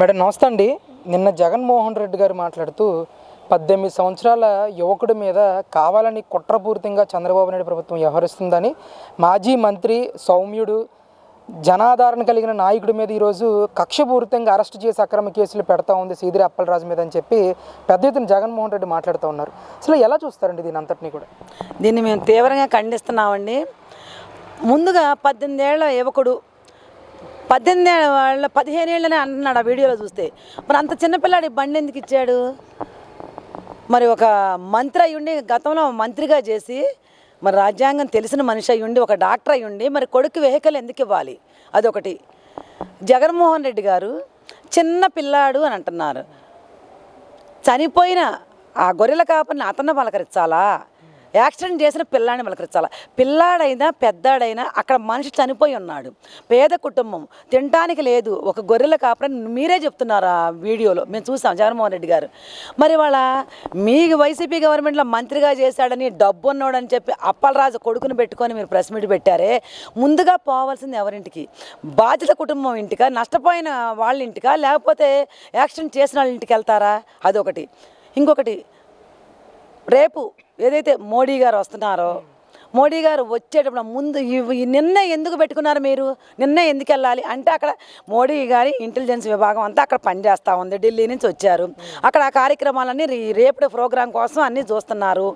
Madam నమస్తే అండి. నిన్న జగన్మోహన్ రెడ్డి గారు మాట్లాడుతూ 18 సంవత్సరాల యువకుడి మీద కావాలని కుట్రపూరితంగా చంద్రబాబు నాయుడు ప్రభుత్వం వ్యవహరిస్తుందని, మాజీ మంత్రి సౌమ్యుడు జనాదరణ కలిగిన నాయకుడి మీద ఈరోజు కక్షపూరితంగా అరెస్ట్ చేసి అక్రమ కేసులు పెడతా ఉంది సీదిరి అప్పలరాజు మీద అని చెప్పి పెద్ద ఎత్తున జగన్మోహన్ రెడ్డి మాట్లాడుతూ ఉన్నారు. అసలు ఎలా చూస్తారండి దీని అంతటినీ కూడా? దీన్ని మేము తీవ్రంగా ఖండిస్తున్నామండి. ముందుగా 18 ఏళ్ల యువకుడు 18 ఏళ్ళ 15 ఏళ్ళనే అంటున్నాడు ఆ వీడియోలో చూస్తే. మరి అంత చిన్నపిల్లాడి బండి ఎందుకు ఇచ్చాడు? మరి ఒక మంత్రి అయ్యుండి గతంలో మంత్రిగా చేసి మరి రాజ్యాంగం తెలిసిన మనిషి అయ్యుండి ఒక డాక్టర్ అయ్యుండి మరి కొడుకు వెహికల్ ఎందుకు ఇవ్వాలి? అదొకటి. జగన్మోహన్ రెడ్డి గారు చిన్న పిల్లాడు అని అంటున్నారు. చనిపోయిన ఆ గొర్రెల కాపరిని అతన్ని పలకరించాలా? యాక్సిడెంట్ చేసిన పిల్లాడిని పలకరించాలా? పిల్లాడైనా పెద్దాడైనా అక్కడ మనిషి చనిపోయి ఉన్నాడు, పేద కుటుంబం, తినడానికి లేదు, ఒక గొర్రెల కాపరని మీరే చెప్తున్నారు ఆ వీడియోలో, మేము చూసాం జగన్మోహన్ రెడ్డి గారు. మరి వాళ్ళ మీ వైసీపీ గవర్నమెంట్లో మంత్రిగా చేశాడని డబ్బు ఉన్నాడని చెప్పి అప్పలరాజు కొడుకుని పెట్టుకొని మీరు ప్రెస్ మీట్ పెట్టారే, ముందుగా పోవాల్సింది ఎవరింటికి? బాధిత కుటుంబం ఇంటికా, నష్టపోయిన వాళ్ళ ఇంటికా, లేకపోతే యాక్సిడెంట్ చేసిన వాళ్ళ ఇంటికి వెళ్తారా? అదొకటి. ఇంకొకటి, రేపు ఏదైతే మోడీ గారు వస్తున్నారో, మోడీ గారు వచ్చేటప్పుడు ముందు నిన్న ఎందుకు పెట్టుకున్నారు మీరు? నిన్న ఎందుకు వెళ్ళాలి అంటే అక్కడ మోడీ గారి ఇంటెలిజెన్స్ విభాగం అంతా అక్కడ పనిచేస్తూ ఉంది. ఢిల్లీ నుంచి వచ్చారు, అక్కడ ఆ కార్యక్రమాలన్నీ రేపటి ప్రోగ్రాం కోసం అన్నీ చూస్తున్నారు.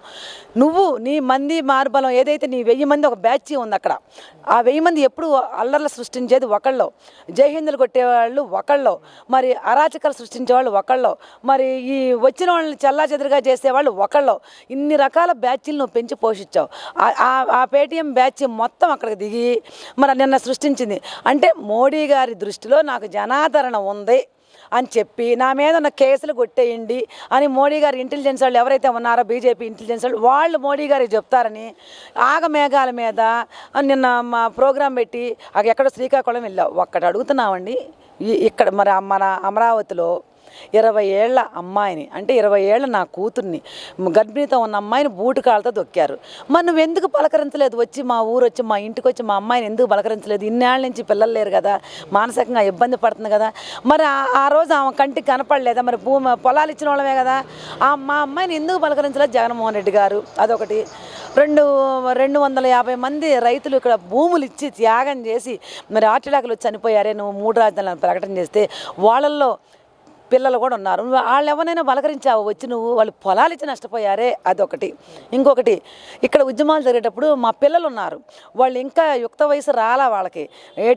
నువ్వు నీ మంది మార్బలం ఏదైతే నీ 1000 మంది ఒక బ్యాచ్ ఉంది అక్కడ, ఆ 1000 మంది ఎప్పుడు అల్లర్లు సృష్టించేది ఒకళ్ళు, జైహిందులు కొట్టేవాళ్ళు ఒకళ్ళు, మరి అరాచకాలు సృష్టించేవాళ్ళు ఒకళ్ళు, మరి ఈ వచ్చిన వాళ్ళని చెల్లాచెదురుగా చేసేవాళ్ళు ఒకళ్ళు. ఇన్ని రకాల బ్యాచ్లు నువ్వు పెంచి పోషించావు. ఆ పేటీఎం బ్యాచ్ మొత్తం అక్కడికి దిగి మరి నిన్న సృష్టించింది. అంటే మోడీ గారి దృష్టిలో నాకు జనాదరణ ఉంది అని చెప్పి నా మీద ఉన్న కేసులు కొట్టేయండి అని మోడీ గారి ఇంటెలిజెన్స్ వాళ్ళు ఎవరైతే ఉన్నారో బీజేపీ ఇంటెలిజెన్స్ వాళ్ళు మోడీ గారికి చెప్తారని ఆగమేఘాల మీద నిన్న మా ప్రోగ్రాం పెట్టి ఎక్కడో శ్రీకాకుళం వెళ్ళావు. ఒక్కటి అడుగుతున్నామండి, ఇక్కడ మరి మన అమరావతిలో 20 ఏళ్ల అమ్మాయిని, అంటే 20 ఏళ్ల నా కూతుర్ని, గర్భిణీతో ఉన్న అమ్మాయిని బూటు కాళ్ళతో దొక్కారు. మరి నువ్వు ఎందుకు పలకరించలేదు? వచ్చి మా ఊరు వచ్చి మా ఇంటికి వచ్చి మా అమ్మాయిని ఎందుకు పలకరించలేదు? ఇన్నేళ్ళ నుంచి పిల్లలు లేరు కదా, మానసికంగా ఇబ్బంది పడుతుంది కదా. మరి ఆ రోజు ఆమె కంటికి కనపడలేదా? మరి పొలాలు ఇచ్చిన వాళ్ళమే కదా. మా అమ్మాయిని ఎందుకు పలకరించలేదు జగన్మోహన్ రెడ్డి గారు? అదొకటి. 250 మంది రైతులు ఇక్కడ భూములు ఇచ్చి త్యాగం చేసి మరి ఆర్టిలాకులు చనిపోయారే, నువ్వు 3 రాజధానులను ప్రకటన చేస్తే వాళ్ళల్లో పిల్లలు కూడా ఉన్నారు. వాళ్ళు ఎవరైనా పలకరించావు వచ్చి? నువ్వు వాళ్ళు పొలాలు ఇచ్చి నష్టపోయారే, అదొకటి. ఇంకొకటి, ఇక్కడ ఉద్యమాలు జరిగేటప్పుడు మా పిల్లలు ఉన్నారు, వాళ్ళు ఇంకా యుక్త వయసు రాలా, వాళ్ళకి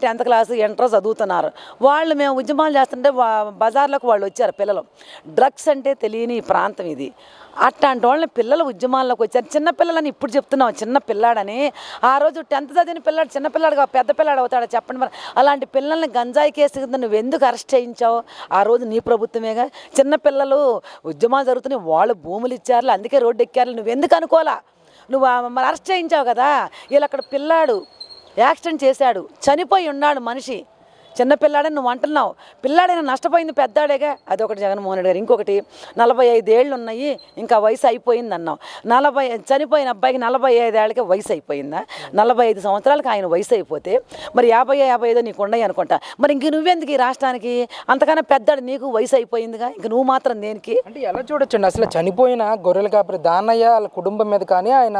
10th క్లాసు ఎంట్రో చదువుతున్నారు. వాళ్ళు మేము ఉద్యమాలు చేస్తుంటే బజార్లోకి వాళ్ళు వచ్చారు పిల్లలు. డ్రగ్స్ అంటే తెలియని ప్రాంతం ఇది. అట్లాంటి వాళ్ళని పిల్లలు ఉద్యమాల్లోకి వచ్చారు. చిన్న పిల్లలని ఇప్పుడు చెప్తున్నాం, చిన్న పిల్లాడని. ఆ రోజు 10th చదివిన పిల్లాడు చిన్న పిల్లాడుగా పెద్ద పిల్లాడు అవుతాడు చెప్పండి. మరి అలాంటి పిల్లల్ని గంజాయి కేసు కింద నువ్వు ఎందుకు అరెస్ట్ చేయించావు? ఆ రోజు నీ ప్రభుత్వమేగా. చిన్న పిల్లలు ఉద్యమాలు జరుగుతున్నాయి, వాళ్ళు భూములు ఇచ్చారు, అందుకే రోడ్డు ఎక్కారు, నువ్వెందుకు అనుకోవాలా? నువ్వు మరి అరెస్ట్ చేయించావు కదా. వీళ్ళు అక్కడ పిల్లాడు యాక్సిడెంట్ చేశాడు, చనిపోయి ఉన్నాడు మనిషి, చిన్నపిల్లాడని నువ్వు అంటున్నావు. పిల్లాడైనా నష్టపోయింది పెద్దాడేగా, అదొకటి జగన్మోహన్ రెడ్డి గారు. ఇంకొకటి, 45 ఏళ్ళు ఉన్నాయి ఇంకా వయసు అయిపోయింది అన్నావు. చనిపోయిన అబ్బాయికి 45 ఏళ్ళకే వయసు అయిపోయిందా? 45 సంవత్సరాలకి ఆయన వయసు అయిపోతే మరి 50-55 నీకు ఉన్నాయి అనుకుంటా. మరి ఇంక నువ్వెందుకు ఈ రాష్ట్రానికి? అంతకన్నా పెద్దాడు నీకు వయసు అయిపోయిందిగా, ఇంక నువ్వు మాత్రం దేనికి? అంటే ఎలా చూడొచ్చండి అసలు చనిపోయిన గొర్రెల కాపరి దానయ్య వాళ్ళ కుటుంబం మీద కానీ, ఆయన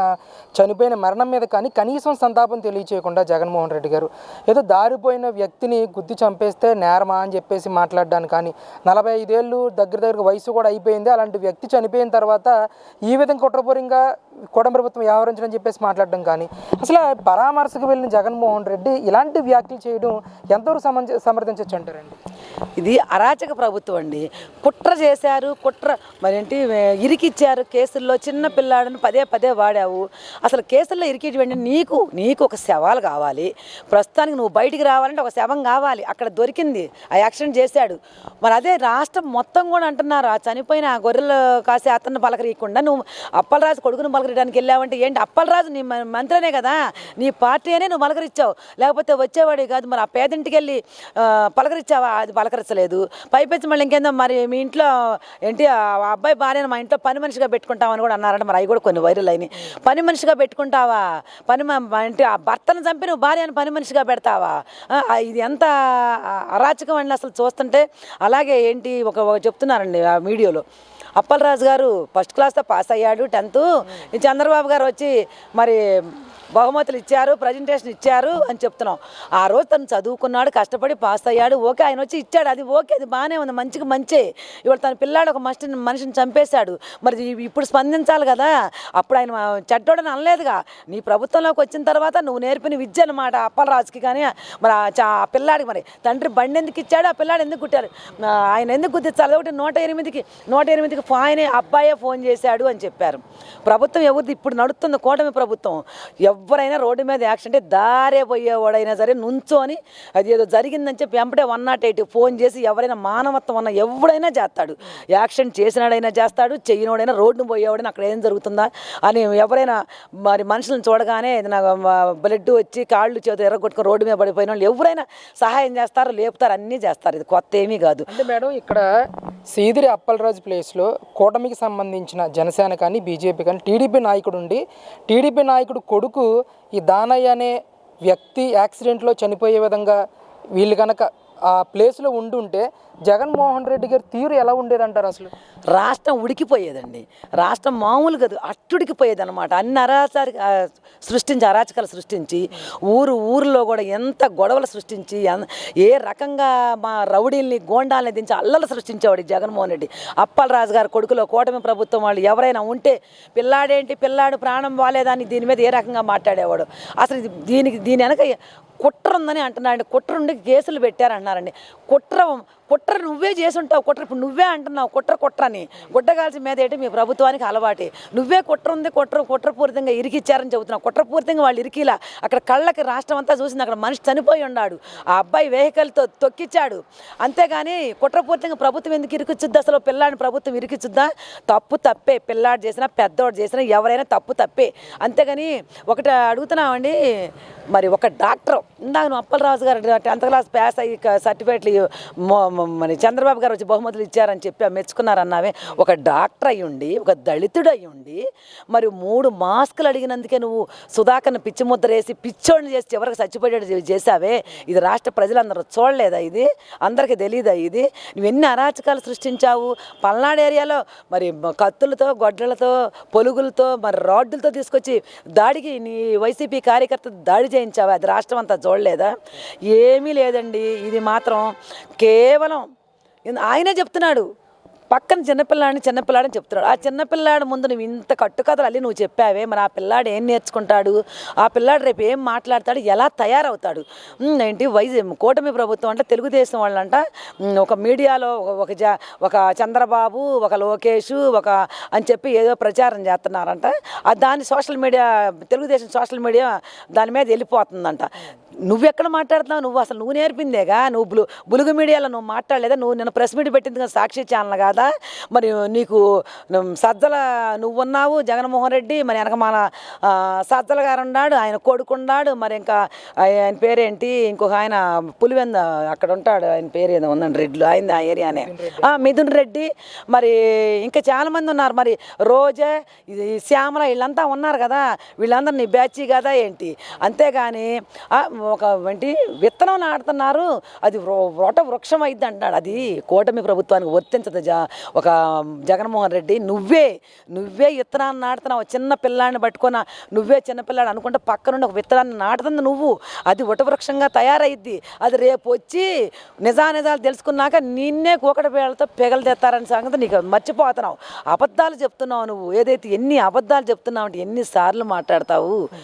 చనిపోయిన మరణం మీద కానీ కనీసం సంతాపం తెలియచేయకుండా జగన్మోహన్ రెడ్డి గారు ఏదో దారిపోయిన వ్యక్తిని గుద్ది చంపేస్తే నేరమా అని చెప్పేసి మాట్లాడడానికి కానీ, 45 ఏళ్ళు దగ్గర వయసు కూడా అయిపోయింది, అలాంటి వ్యక్తి చనిపోయిన తర్వాత ఈ విధంగా కుట్రపూరితంగా కూటమి ప్రభుత్వం వ్యవహరించడం చెప్పేసి మాట్లాడడం కానీ, అసలు పరామర్శకు వెళ్ళిన జగన్మోహన్ రెడ్డి ఇలాంటి వ్యాఖ్యలు చేయడం ఎంతవరకు సమర్థించవచ్చు అంటారండి? ఇది అరాచక ప్రభుత్వం అండి. కుట్ర చేశారు, మరేంటి ఇరికిచ్చారు కేసుల్లో. చిన్న పిల్లాడని పదే వాడావు. అసలు కేసుల్లో ఇరికిటి నీకు ఒక శవాలు కావాలి. ప్రస్తుతానికి నువ్వు బయటికి రావాలంటే ఒక శవం కావాలి. అక్కడ దొరికింది, ఆ యాక్సిడెంట్ చేశాడు. మరి అదే రాష్ట్రం మొత్తం కూడా అంటున్నారు, ఆ చనిపోయిన ఆ గొర్రెలు కాసే అతన్ని పలకరీయకుండా నువ్వు అప్పలరాజు కొడుకుని పలకరించడానికి వెళ్ళావంటే ఏంటి అప్పలరాజు నీ మంత్రినే కదా, నీ పార్టీనే నువ్వు పలకరించావు, లేకపోతే వచ్చేవాడి కాదు. మరి ఆ పేదింటికి వెళ్ళి పలకరించావా? అది పలకరించలేదు. పైపెచ్చి మళ్ళీ ఇంకేందో మరి మీ ఇంట్లో ఏంటి ఆ అబ్బాయి భార్యను మా ఇంట్లో పని మనిషిగా పెట్టుకుంటామని కూడా అన్నారంటే మరి అవి కూడా కొన్ని వైరల్ అయినాయి. పని మనిషిగా పెట్టుకుంటావా? ఏంటి ఆ భర్తను చంపి నువ్వు భార్యను పని మనిషిగా పెడతావా? ఇది ఎంత అరాచకం అండి అసలు చూస్తుంటే. అలాగే ఏంటి ఒక చెప్తున్నారండి ఆ వీడియోలో, అప్పలరాజు గారు ఫస్ట్ క్లాస్తో పాస్ అయ్యాడు 10th. చంద్రబాబు గారు వచ్చి మరి బహుమతులు ఇచ్చారు, ప్రజెంటేషన్ ఇచ్చారు అని చెప్తున్నాం. ఆ రోజు తను చదువుకున్నాడు, కష్టపడి పాస్ అయ్యాడు, ఓకే ఆయన వచ్చి ఇచ్చాడు, అది ఓకే, అది బాగానే ఉంది, మంచి. ఇవాళ తన పిల్లాడు ఒక మనిషిని చంపేశాడు. మరి ఇప్పుడు స్పందించాలి కదా. అప్పుడు ఆయన చెడ్డోడని అనలేదుగా. నీ ప్రభుత్వంలోకి వచ్చిన తర్వాత నువ్వు నేర్పిన విద్య అనమాట అప్పలరాజుకి. కానీ మరి ఆ పిల్లాడికి మరి తండ్రి బండి ఎందుకు ఇచ్చాడు, ఆ పిల్లాడు ఎందుకు కుట్టారు, ఆయన ఎందుకు గుర్తించాలి? ఒకటి 108కి ఆయనే అబ్బాయే ఫోన్ చేశాడు అని చెప్పారు. ప్రభుత్వం ఎవరిది ఇప్పుడు నడుస్తుంది? కూటమి ప్రభుత్వం. ఎవరైనా రోడ్డు మీద యాక్సిడెంట్ దారే పోయేవాడైనా సరే నుంచోని అది ఏదో జరిగిందని చెప్పి వెంపటే 108 ఫోన్ చేసి ఎవరైనా మానవత్వం ఉన్న ఎవడైనా చేస్తాడు. యాక్సిడెంట్ చేసినాడైనా చేస్తాడు, చెయ్యినోడైనా రోడ్డును పోయేవాడైనా అక్కడ ఏం జరుగుతుందా అని ఎవరైనా మరి మనుషులను చూడగానే నాకు బ్లడ్ వచ్చి కాళ్ళు చేతులు ఎర్రగొట్టుకుని రోడ్డు మీద పడిపోయిన వాళ్ళు ఎవరైనా సహాయం చేస్తారు, లేపుతారు, అన్నీ చేస్తారు. ఇది కొత్త ఏమీ కాదు. అంటే మేడం ఇక్కడ సీదిరి అప్పలరాజు ప్లేస్లో కూటమికి సంబంధించిన జనసేన కానీ బీజేపీ కానీ టీడీపీ నాయకుడు ఉండి టీడీపీ నాయకుడు కొడుకు ఈ దానయ్య అనే వ్యక్తి యాక్సిడెంట్లో చనిపోయే విధంగా వీళ్ళు కనుక ఆ ప్లేస్లో ఉండుంటే జగన్మోహన్ రెడ్డి గారి తీరు ఎలా ఉండేదంటారు? అసలు రాష్ట్రం ఉడికిపోయేదండి. రాష్ట్రం మామూలు కాదు, అట్టుడికిపోయేది అనమాట. అన్ని అరాచకాలు సృష్టించి ఊరిలో కూడా ఎంత గొడవలు సృష్టించి ఏ రకంగా మా రౌడీల్ని గోండాలని దించి అల్లలు సృష్టించేవాడు జగన్మోహన్ రెడ్డి. అప్పలరాజు గారి కొడుకులో కూటమి ప్రభుత్వం వాళ్ళు ఎవరైనా ఉంటే పిల్లాడు ప్రాణం బాలేదని దీని మీద ఏ రకంగా మాట్లాడేవాడు? అసలు దీని వెనక కుట్ర ఉందని అంటున్నాడు. కుట్ర ఉండి కేసులు పెట్టారంటున్నారండి. కుట్ర నువ్వే చేసి ఉంటావు. కుట్ర ఇప్పుడు నువ్వే అంటున్నావు కుట్రని. గుడ్డగాల్సి మీద ఏంటి మీ ప్రభుత్వానికి అలవాటే. నువ్వే కుట్ర ఉంది, కుట్రపూరితంగా ఇరికిచ్చారని చెబుతున్నావు. కుట్రపూరితంగా వాళ్ళు ఇరికిలా అక్కడ కళ్ళకి రాష్ట్రం అంతా చూసింది. అక్కడ మనిషి చనిపోయి ఉన్నాడు, ఆ అబ్బాయి వెహికల్తో తొక్కిచ్చాడు. అంతేగాని కుట్రపూరితంగా ప్రభుత్వం ఎందుకు ఇరికిచ్చుద్ది? అసలు పిల్లాడిని ప్రభుత్వం ఇరికిచ్చుద్దా? తప్పే. పిల్లాడు చేసినా పెద్దోడు చేసినా ఎవరైనా తప్పే. అంతేగాని ఒకటి అడుగుతున్నామండి, మరి ఒక డాక్టర్ ఇందాక నువ్వు అప్పలరాజు గారు 10th క్లాస్ పాస్ అయ్యి సర్టిఫికేట్లు మరి చంద్రబాబు గారు వచ్చి బహుమతులు ఇచ్చారని చెప్పి మెచ్చుకున్నారన్నావే. ఒక డాక్టర్ అయి ఉండి, ఒక దళితుడు అయి ఉండి, మరి 3 మాస్కులు అడిగినందుకే నువ్వు సుధాకర్ని పిచ్చి ముద్ర వేసి పిచ్చోడిని చేసి చివరికి చచ్చిపోయేటట్టు చేసావే. ఇది రాష్ట్ర ప్రజలందరూ చూడలేదా? ఇది అందరికీ తెలియదా? ఇది నువ్వు ఎన్ని అరాచకాలు సృష్టించావు. పల్నాడు ఏరియాలో మరి కత్తులతో, గొడ్డలతో, పొలుగులతో, మరి రాడ్డులతో తీసుకొచ్చి దాడికి నీ వైసీపీ కార్యకర్త దాడి చేయించావు. అది రాష్ట్రం అంతా చూడలేదా? ఏమీ లేదండి. ఇది మాత్రం కేవలం ఆయనే చెప్తున్నాడు. పక్కన చిన్నపిల్లాడిని చెప్తున్నాడు. ఆ చిన్నపిల్లాడు ముందు నువ్వు ఇంత కట్టుకథలు అల్లి నువ్వు చెప్పావే. మరి ఆ పిల్లాడు ఏం నేర్చుకుంటాడు? ఆ పిల్లాడు రేపు ఏం మాట్లాడతాడు? ఎలా తయారవుతాడు? ఏంటి కూటమి ప్రభుత్వం అంటే తెలుగుదేశం వాళ్ళంట ఒక మీడియాలో ఒక చంద్రబాబు, ఒక లోకేష్, అని చెప్పి ఏదో ప్రచారం చేస్తున్నారంట. దాని social media, Telugu Desam social media దాని మీద వెళ్ళిపోతుందంట. నువ్వెక్కడ మాట్లాడుతున్నావు? నువ్వు నేర్పిందేగా. నువ్వు బులుగు మీడియాలో నువ్వు మాట్లాడలేదా? నువ్వు నిన్న ప్రెస్ మీట్ పెట్టింది కదా సాక్షి ఛానల్ కాదా? మరి నీకు సజ్జల నువ్వున్నావు, జగన్మోహన్ రెడ్డి, మరి వెనక మన సజ్జల గారు ఉన్నాడు, ఆయన కొడుకున్నాడు, మరి ఇంకా ఆయన పేరేంటి, ఇంకొక ఆయన పులివెంద అక్కడ ఉంటాడు, ఆయన పేరు ఏదో ఉందండి, రెడ్లు ఆయన ఆ ఏరియానే, మిథున్ రెడ్డి, మరి ఇంకా చాలామంది ఉన్నారు. మరి రోజా, శ్యామల వీళ్ళంతా ఉన్నారు కదా. వీళ్ళందరూ నీ బ్యాచీ కదా ఏంటి? అంతేగాని ఏంటి విత్తనం నాటుతున్నారు, అది వృక్షం అయింది అంటున్నాడు. అది కూటమి ప్రభుత్వానికి వర్తించదు. ఒక జగన్మోహన్ రెడ్డి నువ్వే విత్తనాన్ని నాటుతున్నావు. చిన్న పిల్లాన్ని పట్టుకున్న నువ్వే చిన్నపిల్లాడు అనుకుంటే పక్క నుండి ఒక విత్తనాన్ని నాటుతుంది నువ్వు. అది వృక్షంగా తయారైద్ది. అది రేపు వచ్చి నిజాలు తెలుసుకున్నాక నిన్నే కూకటి పేళ్ళతో పెగలు తెస్తారని సంగతి నీకు మర్చిపోతున్నావు. అబద్ధాలు చెప్తున్నావు నువ్వు. ఏదైతే ఎన్ని అబద్ధాలు చెప్తున్నావు అంటే ఎన్నిసార్లు మాట్లాడతావు?